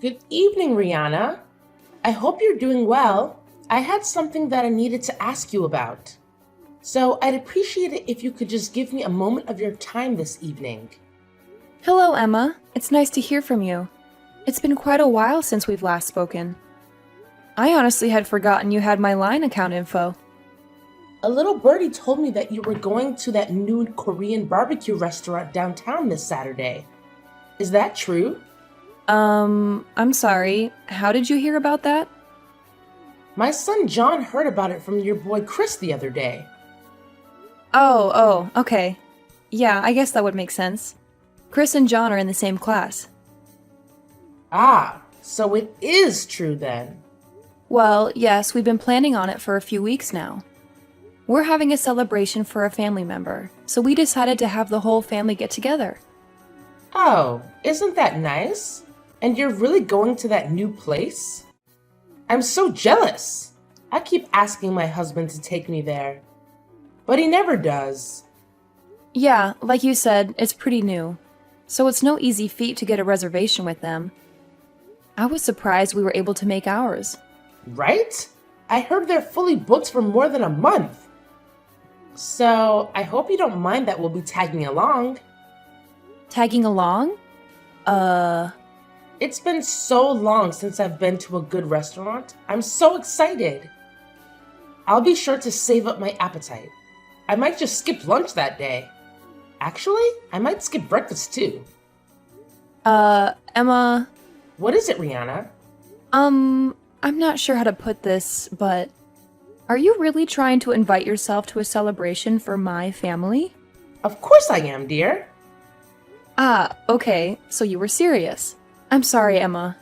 Good evening, Rihanna. I hope you're doing well. I had something that I needed to ask you about. So I'd appreciate it if you could just give me a moment of your time this evening. Hello, Emma. It's nice to hear from you. It's been quite a while since we've last spoken. I honestly had forgotten you had my Line account info. A little birdie told me that you were going to that new Korean barbecue restaurant downtown this Saturday. Is that true? I'm sorry. How did you hear about that? My son John heard about it from your boy Chris the other day. Okay. Yeah, I guess that would make sense. Chris and John are in the same class. Ah, so it is true then. Well, yes, we've been planning on it for a few weeks now. We're having a celebration for a family member, so we decided to have the whole family get together. Oh, isn't that nice? And you're really going to that new place? I'm so jealous. I keep asking my husband to take me there, but he never does. Yeah, like you said, it's pretty new, so it's no easy feat to get a reservation with them. I was surprised we were able to make ours. Right? I heard they're fully booked for more than a month. So I hope you don't mind that we'll be tagging along. Tagging along? It's been so long since I've been to a good restaurant. I'm so excited. I'll be sure to save up my appetite. I might just skip lunch that day. Actually, I might skip breakfast too. Emma, What is it, Rihanna? I'm not sure how to put this, but are you really trying to invite yourself to a celebration for my family? Of course I am, dear. Ah, okay, so you were serious. I'm sorry, Emma.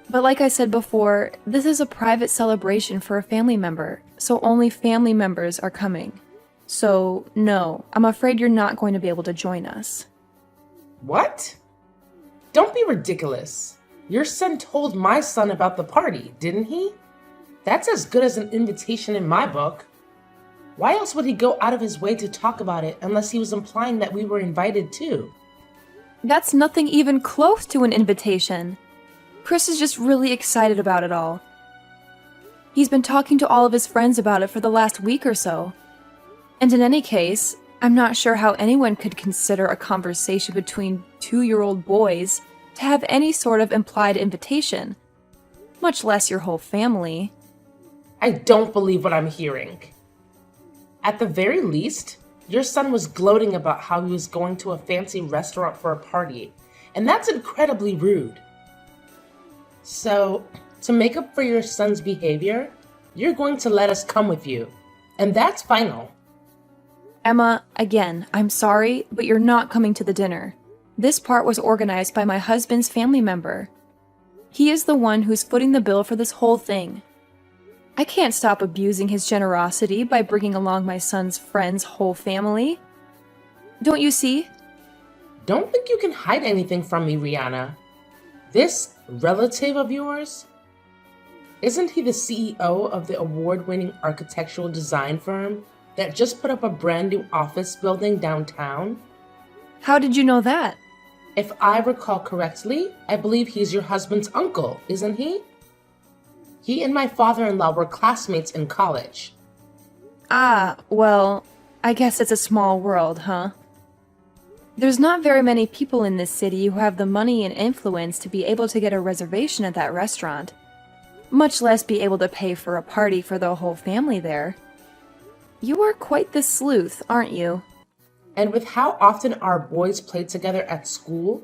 But like I said before, this is a private celebration for a family member, so only family members are coming. So, no, I'm afraid you're not going to be able to join us. What? Don't be ridiculous. Your son told my son about the party, didn't he? That's as good as an invitation in my book. Why else would he go out of his way to talk about it unless he was implying that we were invited too? That's nothing even close to an invitation. Chris is just really excited about it all. He's been talking to all of his friends about it for the last week or so. And in any case, I'm not sure how anyone could consider a conversation between 2-year-old boys to have any sort of implied invitation, much less your whole family. I don't believe what I'm hearing. At the very least, your son was gloating about how he was going to a fancy restaurant for a party, and that's incredibly rude. So, to make up for your son's behavior, you're going to let us come with you, and that's final. Emma, again, I'm sorry, but you're not coming to the dinner. This part was organized by my husband's family member. He is the one who's footing the bill for this whole thing. I can't stop abusing his generosity by bringing along my son's friend's whole family. Don't you see? Don't think you can hide anything from me, Rihanna. This relative of yours, isn't he the CEO of the award-winning architectural design firm that just put up a brand new office building downtown? How did you know that? If I recall correctly, I believe he's your husband's uncle, isn't he? He and my father-in-law were classmates in college. Ah, well, I guess it's a small world, huh? There's not very many people in this city who have the money and influence to be able to get a reservation at that restaurant, much less be able to pay for a party for the whole family there. You are quite the sleuth, aren't you? And with how often our boys play together at school,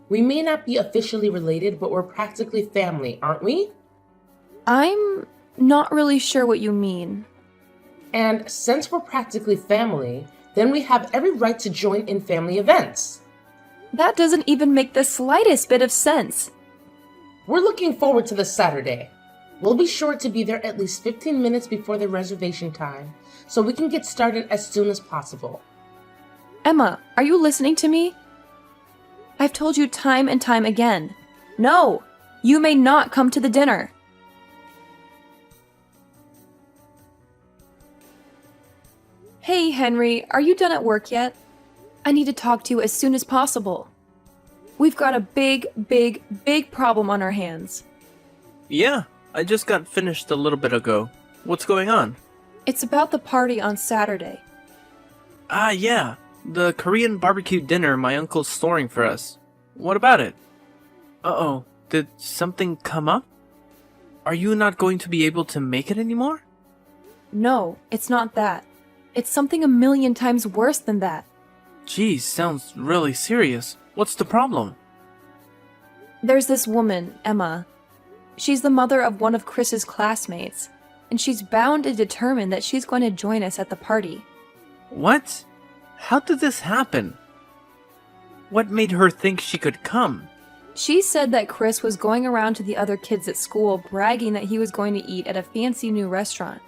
we may not be officially related, but we're practically family, aren't we? I'm not really sure what you mean. And since we're practically family, then we have every right to join in family events. That doesn't even make the slightest bit of sense. We're looking forward to this Saturday. We'll be sure to be there at least 15 minutes before the reservation time, so we can get started as soon as possible. Emma, are you listening to me? I've told you time and time again. No! You may not come to the dinner. Hey, Henry, are you done at work yet? I need to talk to you as soon as possible. We've got a big, big, big problem on our hands. Yeah, I just got finished a little bit ago. What's going on? It's about the party on Saturday. Ah, yeah, the Korean barbecue dinner my uncle's storing for us. What about it? Uh-oh, did something come up? Are you not going to be able to make it anymore? No, it's not that. It's something a million times worse than that. Geez, sounds really serious. What's the problem? There's this woman, Emma. She's the mother of one of Chris's classmates, and she's bound and determined that she's going to join us at the party. What? How did this happen? What made her think she could come? She said that Chris was going around to the other kids at school bragging that he was going to eat at a fancy new restaurant.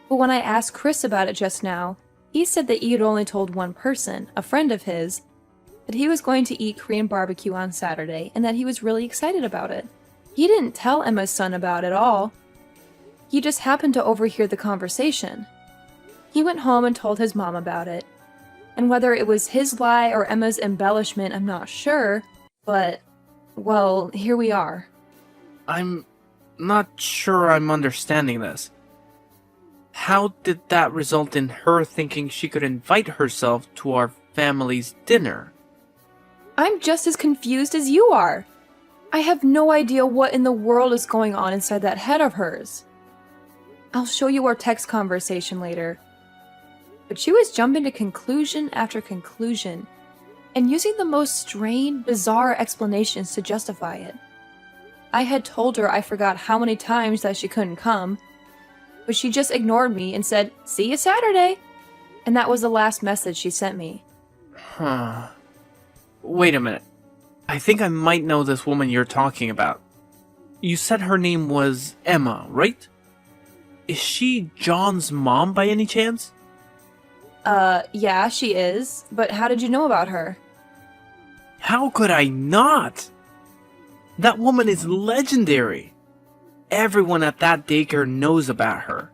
But when I asked Chris about it just now, he said that he had only told one person, a friend of his, that he was going to eat Korean barbecue on Saturday and that he was really excited about it. He didn't tell Emma's son about it all. He just happened to overhear the conversation. He went home and told his mom about it. And whether it was his lie or Emma's embellishment, I'm not sure, but, well, here we are. I'm not sure I'm understanding this. How did that result in her thinking she could invite herself to our family's dinner? I'm just as confused as you are. I have no idea what in the world is going on inside that head of hers. I'll show you our text conversation later. But she was jumping to conclusion after conclusion, and using the most strained, bizarre explanations to justify it. I had told her I forgot how many times that she couldn't come, but she just ignored me and said, "See you Saturday." And that was the last message she sent me. Huh. Wait a minute. I think I might know this woman you're talking about. You said her name was Emma, right? Is she John's mom by any chance? Yeah, she is. But how did you know about her? How could I not? That woman is legendary. Everyone at that daycare knows about her.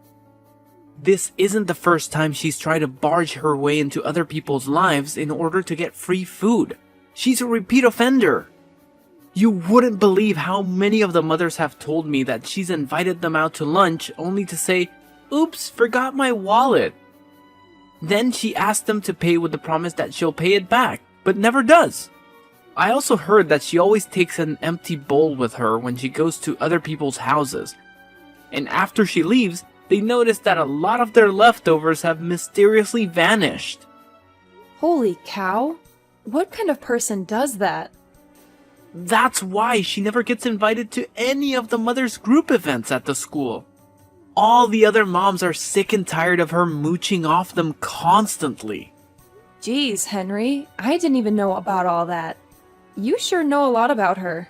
This isn't the first time she's tried to barge her way into other people's lives in order to get free food. She's a repeat offender. You wouldn't believe how many of the mothers have told me that she's invited them out to lunch only to say, "Oops, forgot my wallet." Then she asks them to pay with the promise that she'll pay it back, but never does. I also heard that she always takes an empty bowl with her when she goes to other people's houses. And after she leaves, they notice that a lot of their leftovers have mysteriously vanished. Holy cow. What kind of person does that? That's why she never gets invited to any of the mothers' group events at the school. All the other moms are sick and tired of her mooching off them constantly. Geez, Henry, I didn't even know about all that. You sure know a lot about her.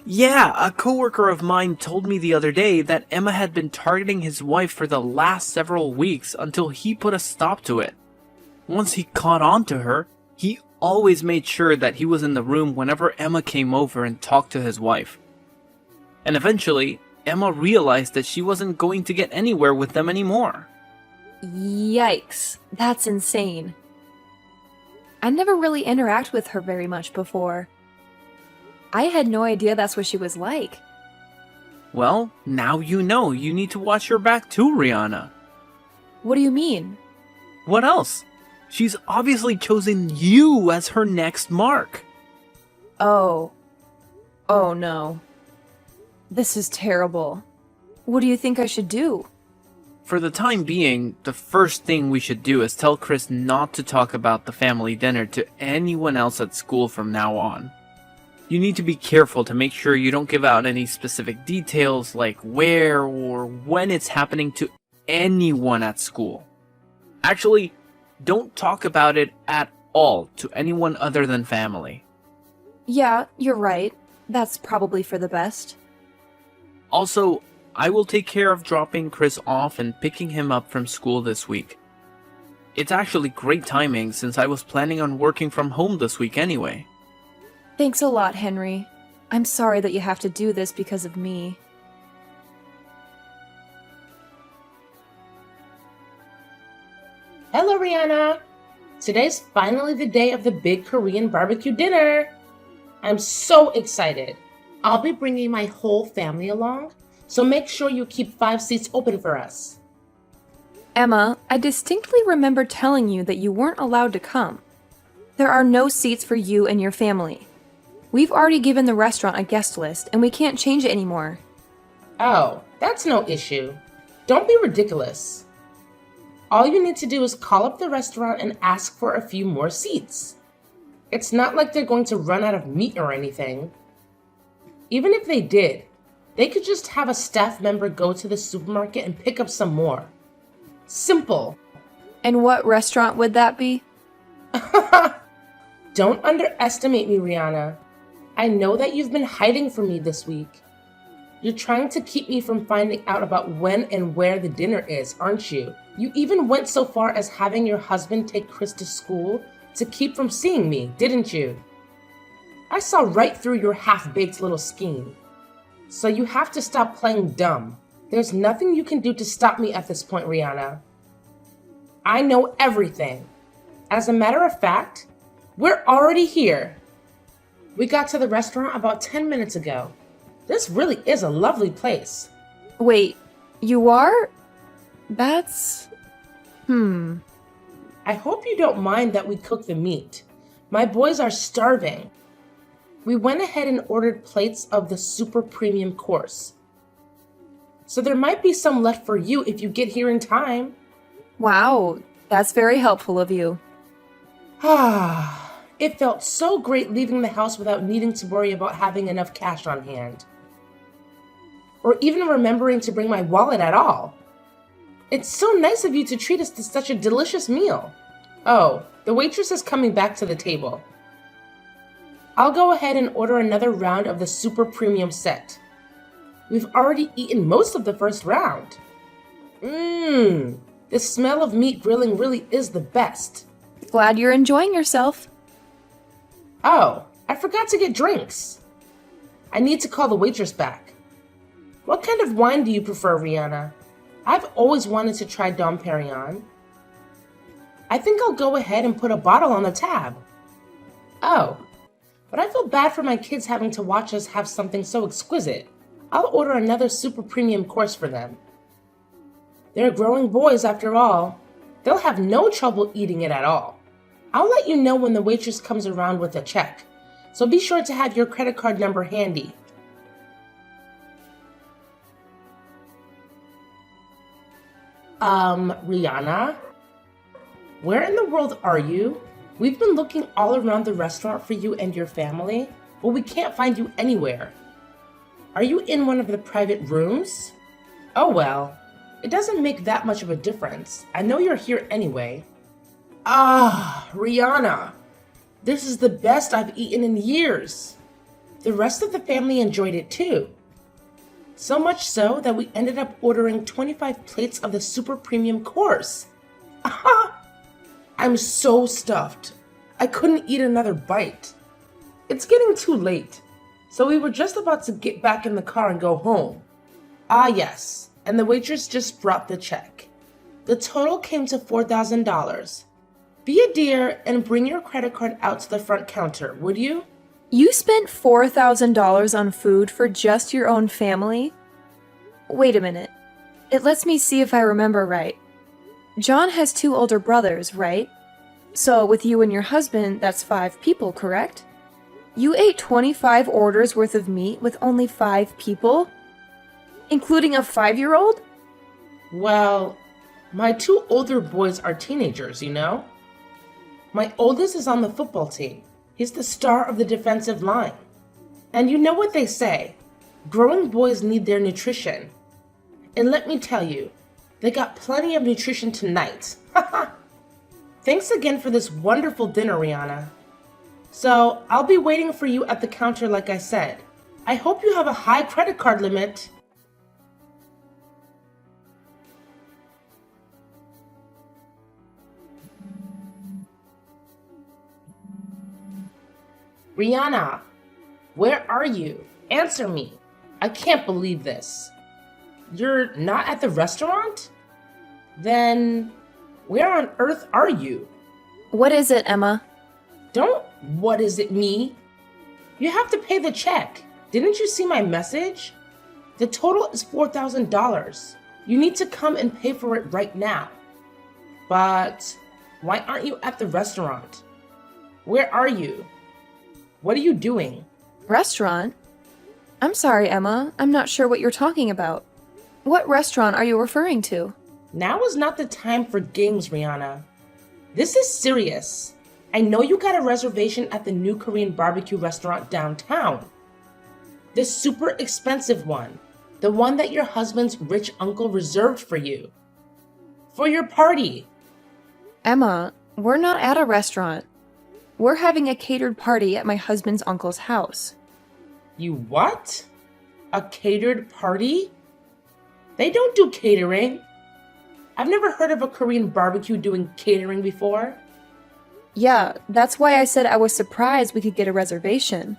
Yeah, a coworker of mine told me the other day that Emma had been targeting his wife for the last several weeks until he put a stop to it. Once he caught on to her, he always made sure that he was in the room whenever Emma came over and talked to his wife. And eventually, Emma realized that she wasn't going to get anywhere with them anymore. Yikes, that's insane. I never really interacted with her very much before. I had no idea that's what she was like. Well, now you know. You need to watch your back too, Rihanna. What do you mean? What else? She's obviously chosen you as her next mark. Oh. Oh no. This is terrible. What do you think I should do? For the time being, the first thing we should do is tell Chris not to talk about the family dinner to anyone else at school from now on. You need to be careful to make sure you don't give out any specific details like where or when it's happening to anyone at school. Actually, don't talk about it at all to anyone other than family. Yeah, you're right. That's probably for the best. Also, I will take care of dropping Chris off and picking him up from school this week. It's actually great timing since I was planning on working from home this week anyway. Thanks a lot, Henry. I'm sorry that you have to do this because of me. Hello, Rihanna. Today's finally the day of the big Korean barbecue dinner. I'm so excited. I'll be bringing my whole family along, so make sure you keep 5 seats open for us. Emma, I distinctly remember telling you that you weren't allowed to come. There are no seats for you and your family. We've already given the restaurant a guest list, and we can't change it anymore. Oh, that's no issue. Don't be ridiculous. All you need to do is call up the restaurant and ask for a few more seats. It's not like they're going to run out of meat or anything. Even if they did, they could just have a staff member go to the supermarket and pick up some more. Simple. And what restaurant would that be? Don't underestimate me, Rihanna. I know that you've been hiding from me this week. You're trying to keep me from finding out about when and where the dinner is, aren't you? You even went so far as having your husband take Chris to school to keep from seeing me, didn't you? I saw right through your half-baked little scheme. So you have to stop playing dumb. There's nothing you can do to stop me at this point, Rihanna. I know everything. As a matter of fact, we're already here. We got to the restaurant about 10 minutes ago. This really is a lovely place. Wait, you are? That's... I hope you don't mind that we cook the meat. My boys are starving. We went ahead and ordered plates of the super premium course. So there might be some left for you if you get here in time. Wow, that's very helpful of you. It felt so great leaving the house without needing to worry about having enough cash on hand. Or even remembering to bring my wallet at all. It's so nice of you to treat us to such a delicious meal. Oh, the waitress is coming back to the table. I'll go ahead and order another round of the super premium set. We've already eaten most of the first round. The smell of meat grilling really is the best. Glad you're enjoying yourself. Oh, I forgot to get drinks. I need to call the waitress back. What kind of wine do you prefer, Rihanna? I've always wanted to try Dom Perignon. I think I'll go ahead and put a bottle on the tab. Oh, but I feel bad for my kids having to watch us have something so exquisite. I'll order another super premium course for them. They're growing boys after all. They'll have no trouble eating it at all. I'll let you know when the waitress comes around with a check, so be sure to have your credit card number handy. Rihanna? Where in the world are you? We've been looking all around the restaurant for you and your family, but we can't find you anywhere. Are you in one of the private rooms? Oh well, it doesn't make that much of a difference. I know you're here anyway. Rihanna, this is the best I've eaten in years. The rest of the family enjoyed it too. So much so that we ended up ordering 25 plates of the super premium course. I'm so stuffed. I couldn't eat another bite. It's getting too late, so we were just about to get back in the car and go home. Yes, and the waitress just brought the check. The total came to $4,000. Be a dear and bring your credit card out to the front counter, would you? You spent $4,000 on food for just your own family? Wait a minute. It lets me see if I remember right. John has 2 older brothers, right? So with you and your husband, that's 5 people, correct? You ate 25 orders worth of meat with only 5 people? Including a 5-year-old? Well, my 2 older boys are teenagers, you know? My oldest is on the football team. He's the star of the defensive line. And you know what they say, growing boys need their nutrition. And let me tell you, they got plenty of nutrition tonight. Thanks again for this wonderful dinner, Rihanna. So, I'll be waiting for you at the counter like I said. I hope you have a high credit card limit. Rihanna, where are you? Answer me. I can't believe this. You're not at the restaurant? Then, where on earth are you? What is it, Emma? Don't what is it me? You have to pay the check. Didn't you see my message? The total is $4,000. You need to come and pay for it right now. But why aren't you at the restaurant? Where are you? What are you doing? Restaurant? I'm sorry, Emma. I'm not sure what you're talking about. What restaurant are you referring to? Now is not the time for games, Rihanna. This is serious. I know you got a reservation at the new Korean barbecue restaurant downtown. The super expensive one. The one that your husband's rich uncle reserved for you. For your party. Emma, we're not at a restaurant. We're having a catered party at my husband's uncle's house. You what? A catered party? They don't do catering. I've never heard of a Korean barbecue doing catering before. Yeah, that's why I said I was surprised we could get a reservation.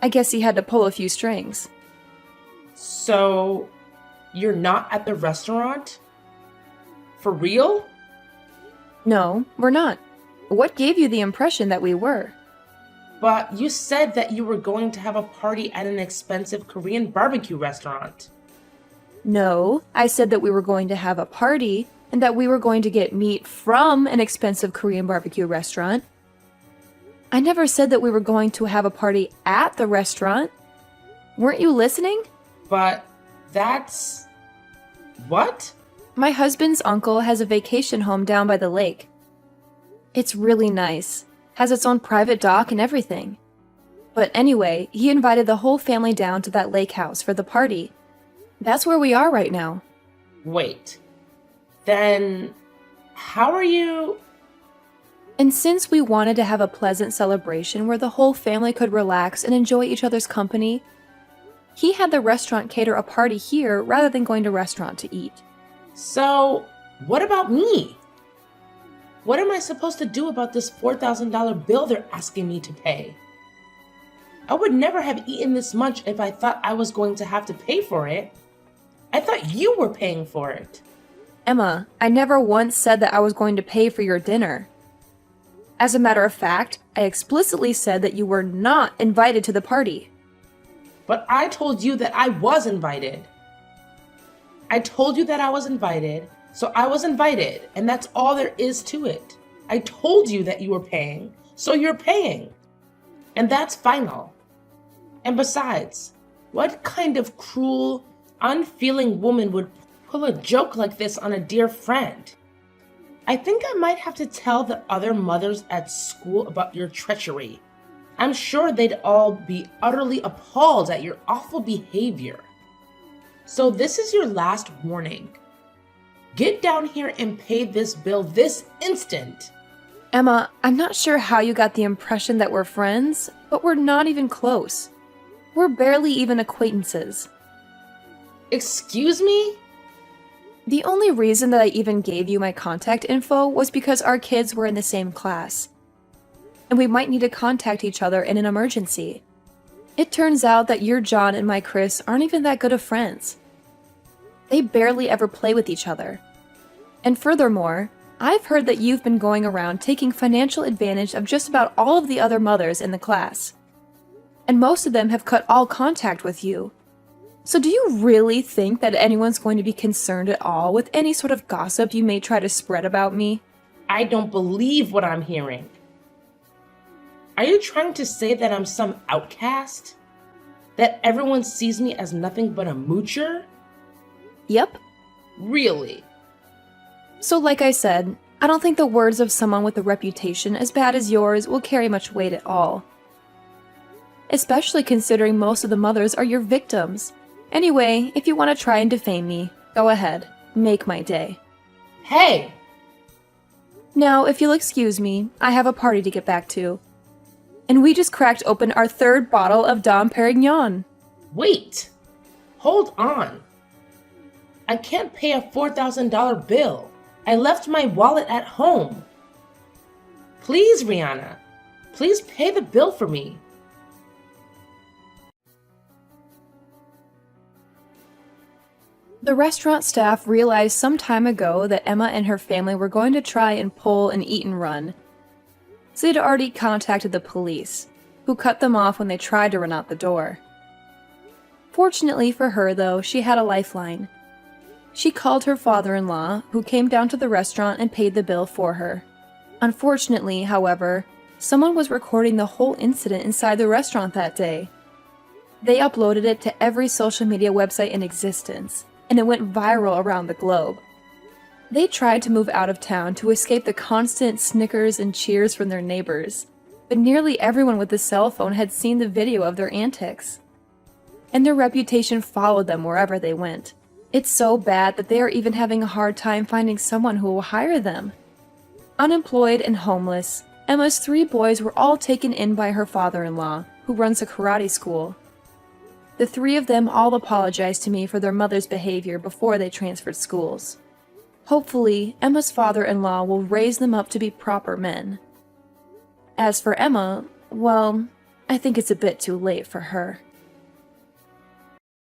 I guess he had to pull a few strings. So, you're not at the restaurant? For real? No, we're not. What gave you the impression that we were? But you said that you were going to have a party at an expensive Korean barbecue restaurant. No, I said that we were going to have a party and that we were going to get meat from an expensive Korean barbecue restaurant. I never said that we were going to have a party at the restaurant. Weren't you listening? But that's... What? My husband's uncle has a vacation home down by the lake. It's really nice, has its own private dock and everything. But anyway, he invited the whole family down to that lake house for the party. That's where we are right now. Wait. Then... how are you... And since we wanted to have a pleasant celebration where the whole family could relax and enjoy each other's company, he had the restaurant cater a party here rather than going to a restaurant to eat. So, what about me? What am I supposed to do about this $4,000 bill they're asking me to pay? I would never have eaten this much if I thought I was going to have to pay for it. I thought you were paying for it. Emma, I never once said that I was going to pay for your dinner. As a matter of fact, I explicitly said that you were not invited to the party. But I told you that I was invited. I told you that I was invited, so I was invited, and that's all there is to it. I told you that you were paying, so you're paying. And that's final. And besides, what kind of cruel, unfeeling woman would pull a joke like this on a dear friend? I think I might have to tell the other mothers at school about your treachery. I'm sure they'd all be utterly appalled at your awful behavior. So this is your last warning. Get down here and pay this bill this instant. Emma, I'm not sure how you got the impression that we're friends, but we're not even close. We're barely even acquaintances. Excuse me? The only reason that I even gave you my contact info was because our kids were in the same class, and we might need to contact each other in an emergency. It turns out that your John and my Chris aren't even that good of friends. They barely ever play with each other. And furthermore, I've heard that you've been going around taking financial advantage of just about all of the other mothers in the class. And most of them have cut all contact with you. So do you really think that anyone's going to be concerned at all with any sort of gossip you may try to spread about me? I don't believe what I'm hearing. Are you trying to say that I'm some outcast? That everyone sees me as nothing but a moocher? Yep. Really? So like I said, I don't think the words of someone with a reputation as bad as yours will carry much weight at all. Especially considering most of the mothers are your victims. Anyway, if you want to try and defame me, go ahead. Make my day. Hey! Now, if you'll excuse me, I have a party to get back to. And we just cracked open our third bottle of Dom Perignon. Wait! Hold on. I can't pay a $4,000 bill. I left my wallet at home. Please, Rihanna. Please pay the bill for me. The restaurant staff realized some time ago that Emma and her family were going to try and pull an eat and run. so they'd already contacted the police, who cut them off when they tried to run out the door. Fortunately for her, though, she had a lifeline. She called her father-in-law, who came down to the restaurant and paid the bill for her. Unfortunately, however, someone was recording the whole incident inside the restaurant that day. They uploaded it to every social media website in existence, and it went viral around the globe. They tried to move out of town to escape the constant snickers and cheers from their neighbors, but nearly everyone with a cell phone had seen the video of their antics. And their reputation followed them wherever they went. It's so bad that they are even having a hard time finding someone who will hire them. Unemployed and homeless, Emma's 3 boys were all taken in by her father-in-law, who runs a karate school. The 3 of them all apologized to me for their mother's behavior before they transferred schools. Hopefully, Emma's father-in-law will raise them up to be proper men. As for Emma, well, I think it's a bit too late for her.